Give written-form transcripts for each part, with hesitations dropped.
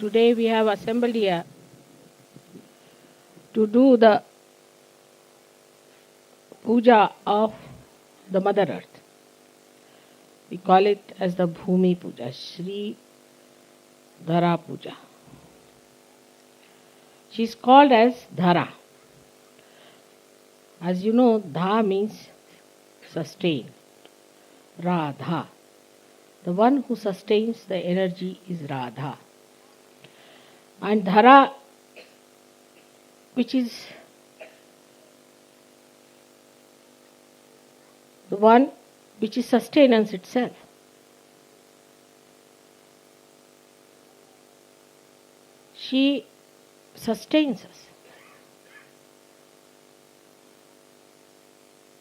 today we have assembled here to do the puja of the Mother Earth. We call it as the Bhúmi Puja, Šri Dhara pudža. She is called as Dhara. As you know, Dha means sustain. Radha. The one who sustains the energy is Radha. And Dhara, which is the one which is sustenance itself. She sustains us.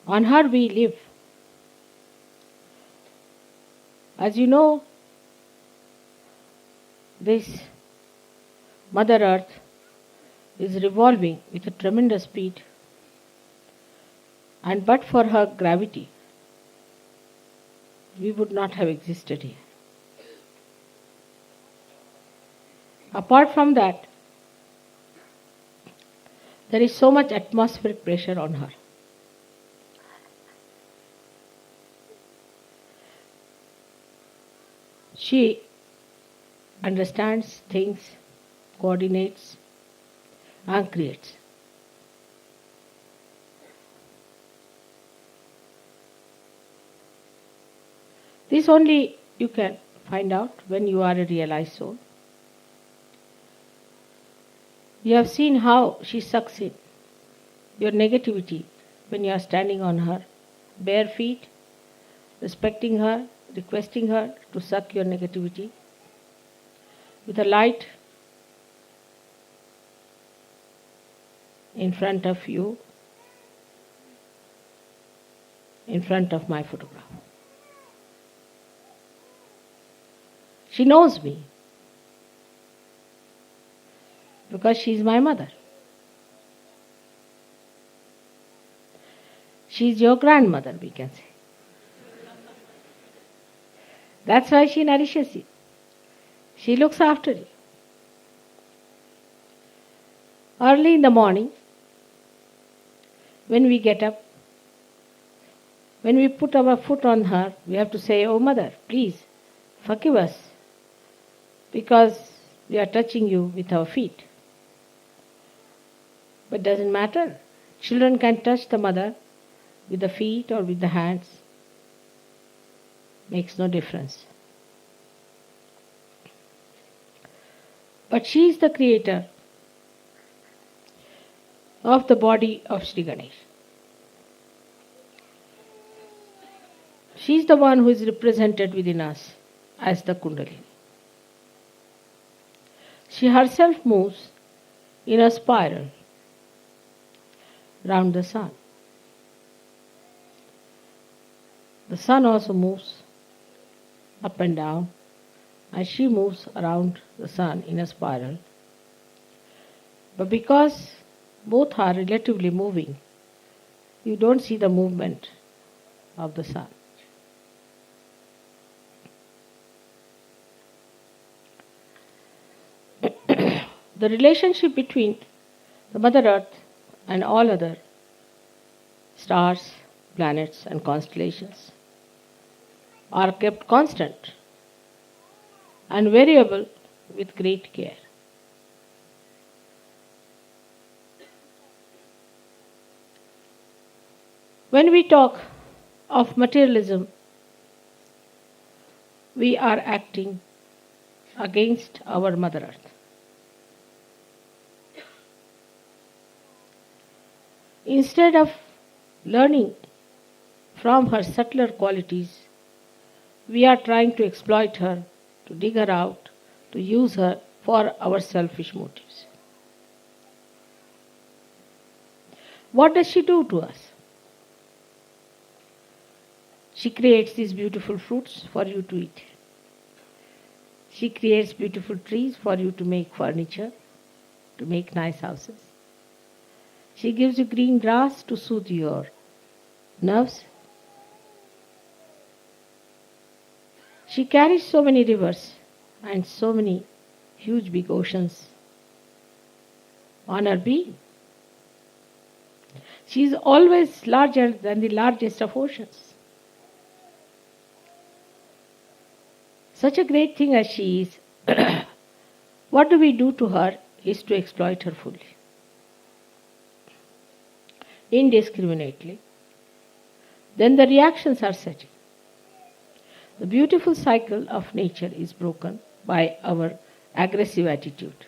On her we live. As you know, this Mother Earth is revolving with a tremendous speed, and but for her gravity, we would not have existed here. Apart from that, there is so much atmospheric pressure on her. She understands things, coordinates, and creates. This only you can find out when you are a realized soul. You have seen how she sucks in your negativity when you are standing on her bare feet, respecting her, requesting her to suck your negativity with a light in front of you, in front of my photograph. She knows me because she is my mother. She is your grandmother, we can say. That's why she nourishes you. She looks after you. Early in the morning, when we get up, when we put our foot on her, we have to say, "Oh Mother, please forgive us because we are touching you with our feet." But it doesn't matter. Children can touch the mother with the feet or with the hands. Makes no difference. But she is the creator of the body of Sri Ganesh. She is the one who is represented within us as the Kundalini. She herself moves in a spiral round the sun. The sun also moves up and down, and she moves around the sun in a spiral. But because both are relatively moving, you don't see the movement of the sun. The relationship between the Mother Earth and all other stars, planets and constellations are kept constant and variable with great care. When we talk of materialism, we are acting against our Mother Earth. Instead of learning from her subtler qualities, we are trying to exploit her, to dig her out, to use her for our selfish motives. What does she do to us? She creates these beautiful fruits for you to eat. She creates beautiful trees for you to make furniture, to make nice houses. She gives you green grass to soothe your nerves. She carries so many rivers and so many huge big oceans on her being. She is always larger than the largest of oceans. Such a great thing as she is, what do we do to her is to exploit her fully, indiscriminately. Then the reactions are setting. The beautiful cycle of nature is broken by our aggressive attitude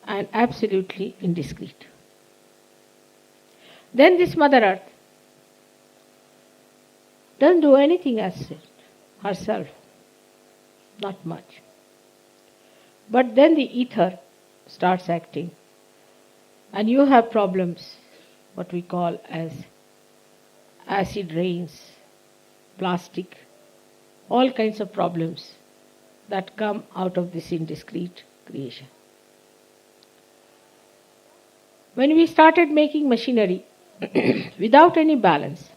and absolutely indiscreet. Then this Mother Earth doesn't do anything as such herself, not much. But then the ether starts acting, and you have problems, what we call as acid rains, plastic, all kinds of problems that come out of this indiscreet creation. When we started making machinery without any balance,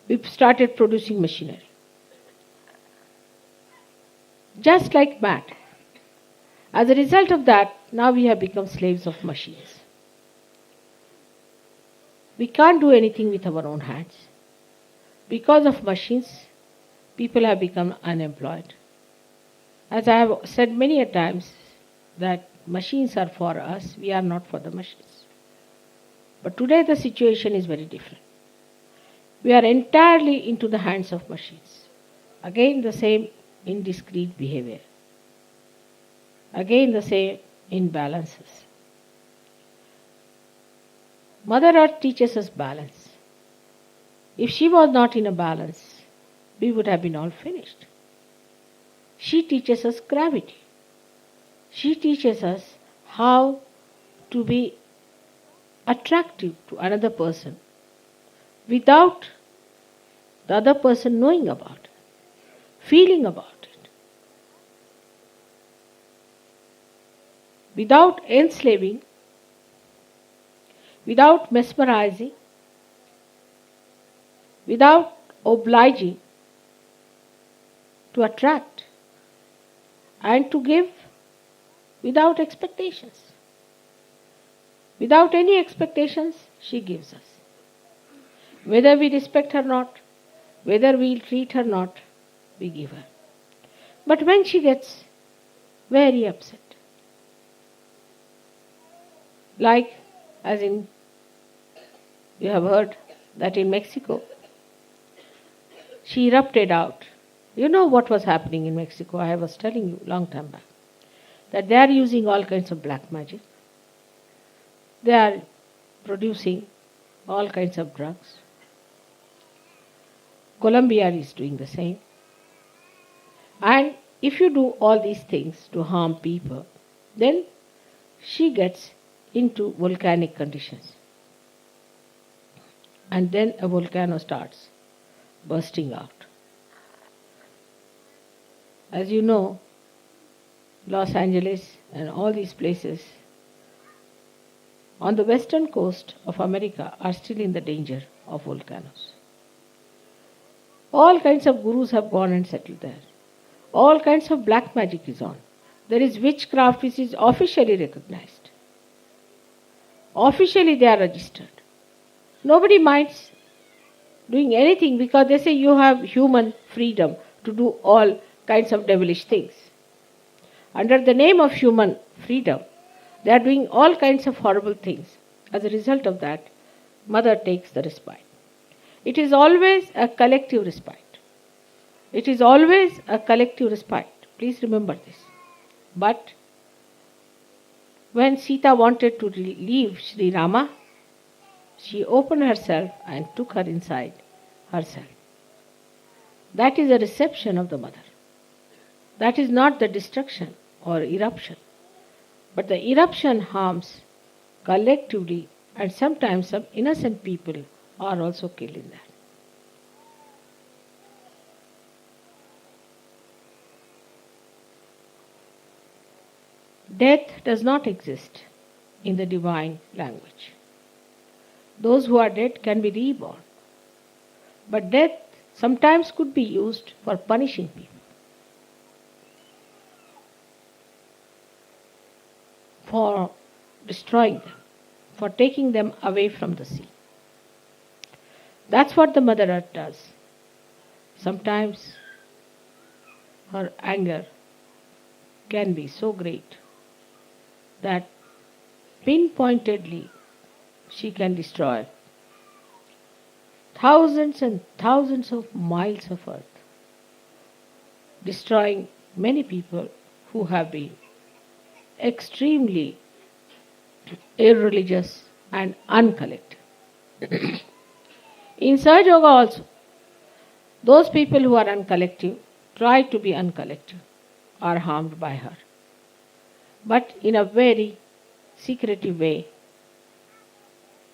we started producing machinery. Just like mad. As a result of that, now we have become slaves of machines. We can't do anything with our own hands. Because of machines, people have become unemployed. As I have said many a times, that machines are for us, we are not for the machines. But today the situation is very different. We are entirely into the hands of machines. Again the same indiscreet behavior. Again the same imbalances. Mother Earth teaches us balance. If she was not in a balance, we would have been all finished. She teaches us gravity. She teaches us how to be attractive to another person without the other person knowing about it, feeling about it, without enslaving, without mesmerizing, without obliging, to attract and to give without expectations. Without any expectations, she gives us. Whether we respect her or not, whether we treat her or not, we give her. But when she gets very upset, like as in, you have heard that in Mexico, she erupted out. You know what was happening in Mexico, I was telling you long time back, that they are using all kinds of black magic. They are producing all kinds of drugs. Colombia is doing the same. And if you do all these things to harm people, then she gets into volcanic conditions. And then a volcano starts bursting out. As you know, Los Angeles and all these places on the western coast of America are still in the danger of volcanoes. All kinds of gurus have gone and settled there. All kinds of black magic is on. There is witchcraft which is officially recognized. Officially they are registered. Nobody minds doing anything because they say you have human freedom to do all kinds of devilish things. Under the name of human freedom, they are doing all kinds of horrible things. As a result of that, Mother takes the respite. It is always a collective respite. It is always a collective respite. Please remember this. But when Sita wanted to leave Sri Rama, she opened herself and took her inside herself. That is a reception of the Mother. That is not the destruction or eruption. But the eruption harms collectively, and sometimes some innocent people are also killed in that. Death does not exist in the divine language. Those who are dead can be reborn. But death sometimes could be used for punishing people. for destroying them, for taking them away from the sea. That's what the Mother Earth does. Sometimes her anger can be so great that pinpointedly she can destroy thousands and thousands of miles of earth, destroying many people who have been extremely irreligious and uncollected. In Sahaja Yoga also, those people who are uncollective, try to be uncollective, are harmed by her. But in a very secretive way,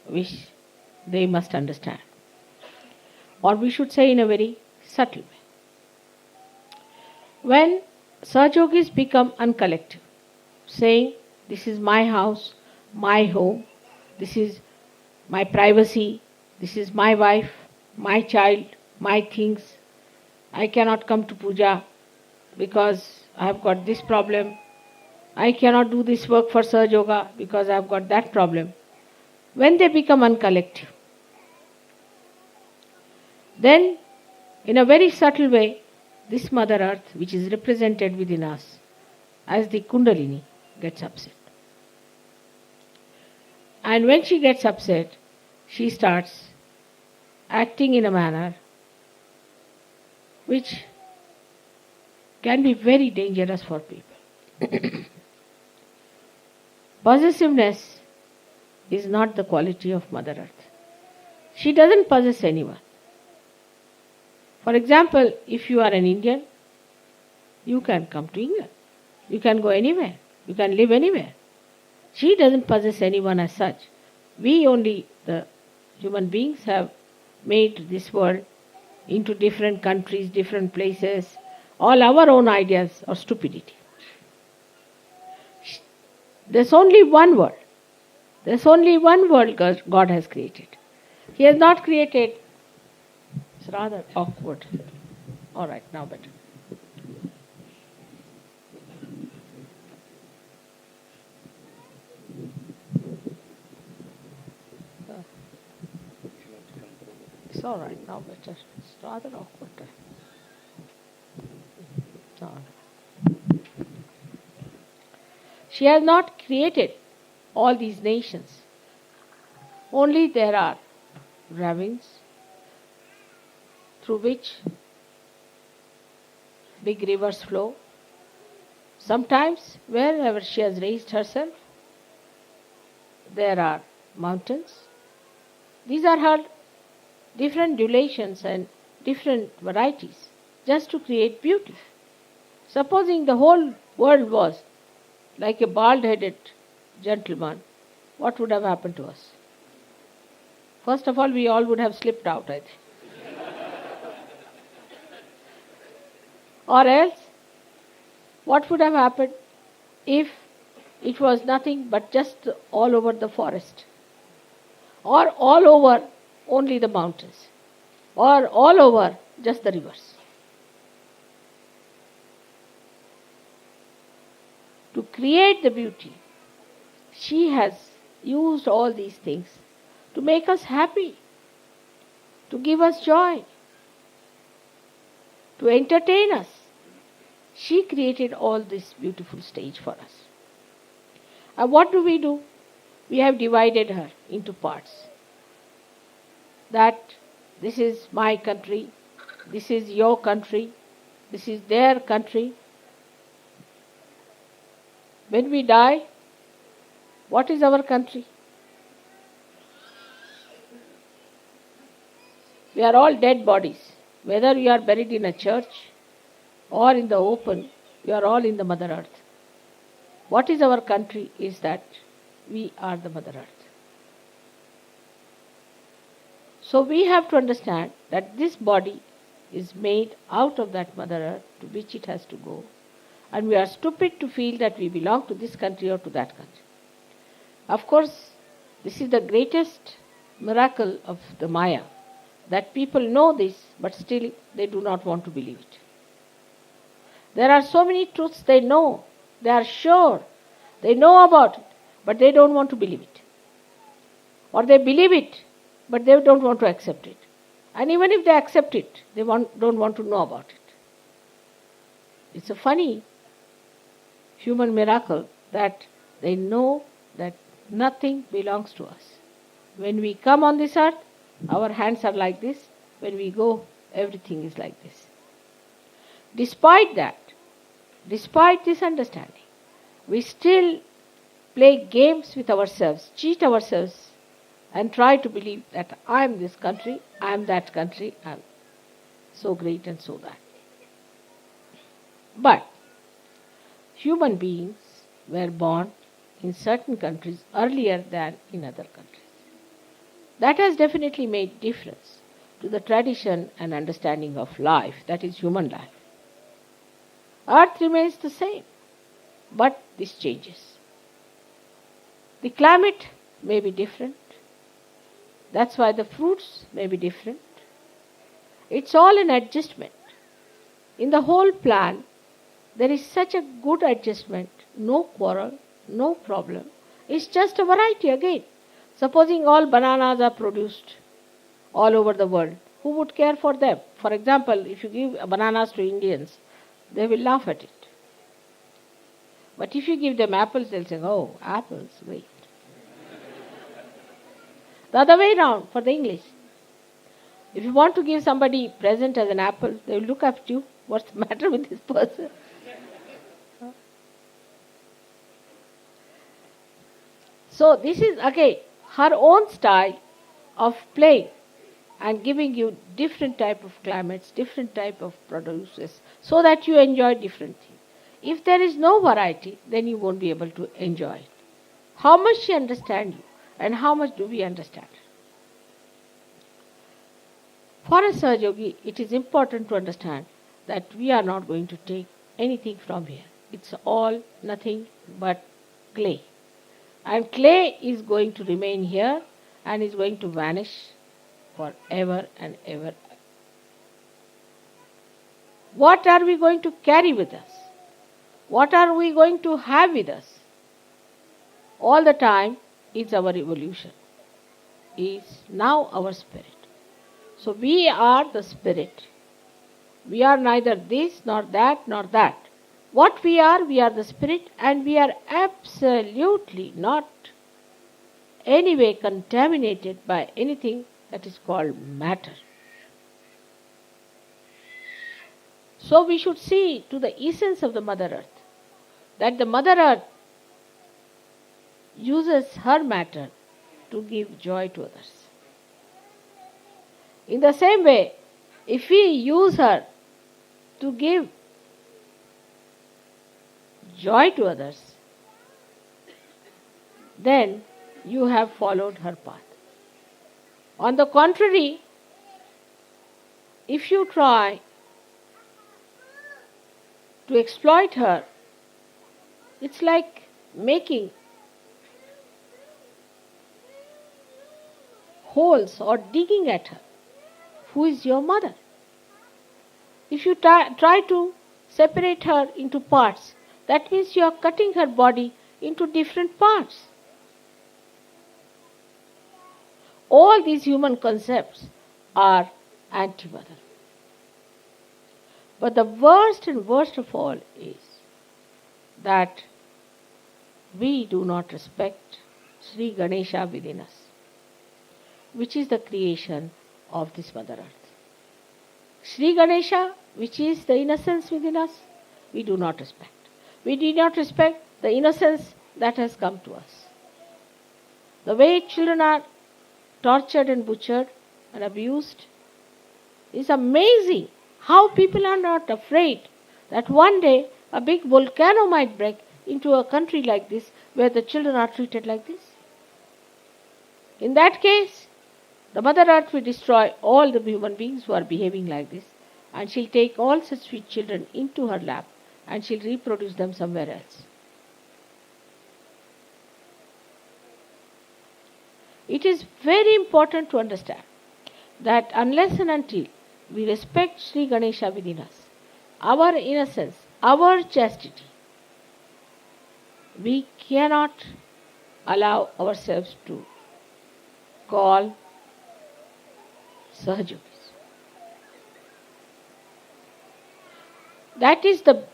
which they must understand. Or we should say in a very subtle way. When Sahajogis become uncollective, saying, this is my house, my home, this is my privacy, this is my wife, my child, my things, I cannot come to puja because I have got this problem, I cannot do this work for Sahaja Yoga because I have got that problem. When they become uncollective, then in a very subtle way, this Mother Earth, which is represented within us as the Kundalini, gets upset. And when she gets upset, she starts acting in a manner which can be very dangerous for people. Possessiveness is not the quality of Mother Earth. She doesn't possess anyone. For example, if you are an Indian, you can come to England. You can go anywhere. You can live anywhere. She doesn't possess anyone as such. We only, the human beings, have made this world into different countries, different places, all our own ideas of stupidity. There's only one world. There's only one world God has created. He has not created. It's rather awkward. All right, now better. It's all right, now better. It's rather awkward. No. She has not created all these nations. Only there are ravines through which big rivers flow. Sometimes, wherever she has raised herself, there are mountains. These are her different durations and different varieties, just to create beauty. Supposing the whole world was like a bald-headed gentleman, what would have happened to us? First of all, we all would have slipped out, I think. Or else, what would have happened if it was nothing but just all over the forest? Or all over only the mountains? Or all over just the rivers? To create the beauty, she has used all these things to make us happy, to give us joy, to entertain us. She created all this beautiful stage for us. And what do? We have divided her into parts. That this is my country, this is your country, this is their country. When we die, what is our country? We are all dead bodies. Whether you are buried in a church or in the open, you are all in the Mother Earth. What is our country is that we are the Mother Earth. So we have to understand that this body is made out of that Mother Earth to which it has to go. And we are stupid to feel that we belong to this country or to that country. Of course, this is the greatest miracle of the Maya, that people know this, but still they do not want to believe it. There are so many truths they know, they are sure, they know about it, but they don't want to believe it. Or they believe it, but they don't want to accept it. And even if they accept it, they don't want to know about it. It's a funny human miracle that they know that nothing belongs to us. When we come on this earth, our hands are like this. When we go, everything is like this. Despite that, despite this understanding, we still play games with ourselves, cheat ourselves, and try to believe that I am this country, I am that country, I am so great and so that. But human beings were born in certain countries earlier than in other countries. That has definitely made difference to the tradition and understanding of life, that is human life. Earth remains the same, but this changes. The climate may be different. That's why the fruits may be different. It's all an adjustment. In the whole plan, there is such a good adjustment, no quarrel, no problem. It's just a variety again. Supposing all bananas are produced all over the world, who would care for them? For example, if you give bananas to Indians, they will laugh at it. But if you give them apples, they'll say, oh, apples, great. The other way around for the English. If you want to give somebody a present as an apple, they will look at you. What's the matter with this person? So this is again her own style of playing and giving you different type of climates, different type of produces, so that you enjoy different things. If there is no variety, then you won't be able to enjoy it. How much she understands you, and how much do we understand her? For a Sahaja Yogi, it is important to understand that we are not going to take anything from here. It's all nothing but clay. And clay is going to remain here and is going to vanish forever and ever. What are we going to carry with us? What are we going to have with us? All the time is our evolution, is now our spirit. So we are the spirit. We are neither this nor that nor that. What we are the spirit, and we are absolutely not anyway contaminated by anything that is called matter. So we should see to the essence of the Mother Earth, that the Mother Earth uses her matter to give joy to others. In the same way, if we use her to give joy to others, then you have followed her path. On the contrary, if you try to exploit her, it's like making holes or digging at her. Who is your mother? If you try to separate her into parts, that means you are cutting her body into different parts. All these human concepts are anti-mother. But the worst and worst of all is that we do not respect Sri Ganesha within us, which is the creation of this Mother Earth. Sri Ganesha, which is the innocence within us, we do not respect. We do not respect the innocence that has come to us. The way children are tortured and butchered and abused is amazing. How people are not afraid that one day a big volcano might break into a country like this where the children are treated like this. In that case, the Mother Earth will destroy all the human beings who are behaving like this, and she'll take all such sweet children into her lap and she'll reproduce them somewhere else. It is very important to understand that unless and until we respect Sri Ganesha within us, our innocence, our chastity, we cannot allow ourselves to call Sahajogis. That is the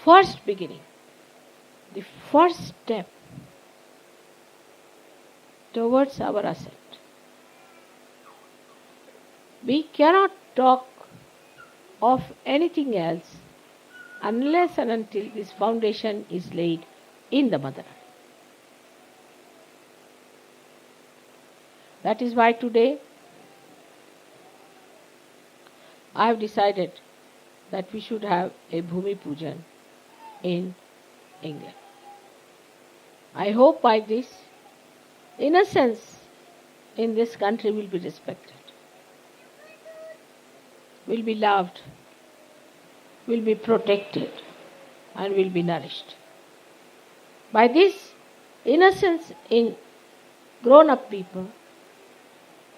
first beginning, the first step towards our ascent. We cannot talk of anything else unless and until this foundation is laid in the Mother Earth. That is why today I have decided that we should have a Bhúmi Pujan in England. I hope by this, innocence in this country will be respected, will be loved, will be protected, and will be nourished. By this, innocence in grown-up people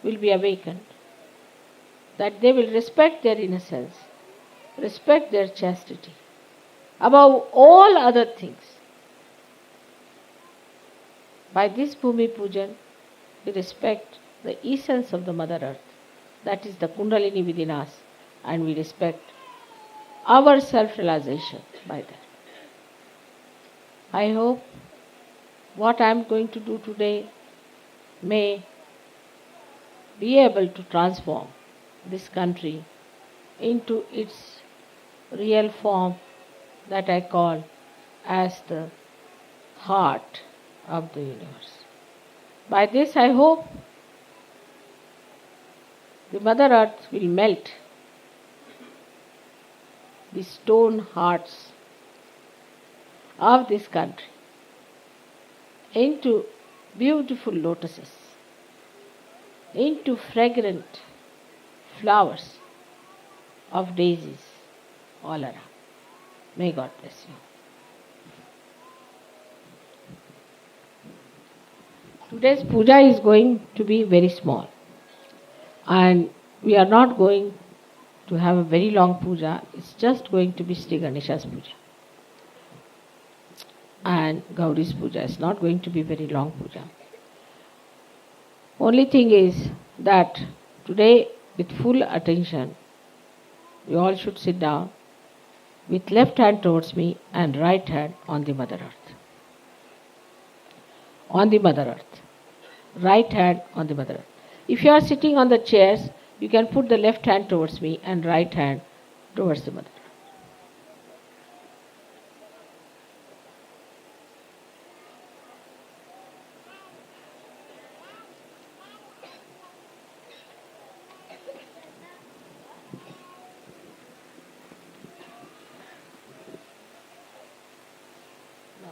will be awakened, that they will respect their innocence, respect their chastity, above all other things. By this Bhúmi Pujan, we respect the essence of the Mother Earth, that is the Kundalini within us, and we respect our self-realization by that. I hope what I am going to do today may be able to transform this country into its real form that I call as the heart of the universe. By this I hope the Mother Earth will melt the stone hearts of this country into beautiful lotuses, into fragrant flowers of daisies all around. May God bless you. Today's puja is going to be very small, and we are not going to have a very long puja. It's just going to be Sri Ganesha's puja. And Gauri's puja is not going to be very long puja. Only thing is that today, with full attention, you all should sit down with left hand towards me and right hand on the Mother Earth. On the Mother Earth. Right hand on the Mother Earth. If you are sitting on the chairs, you can put the left hand towards me and right hand towards the Mother Earth. Now,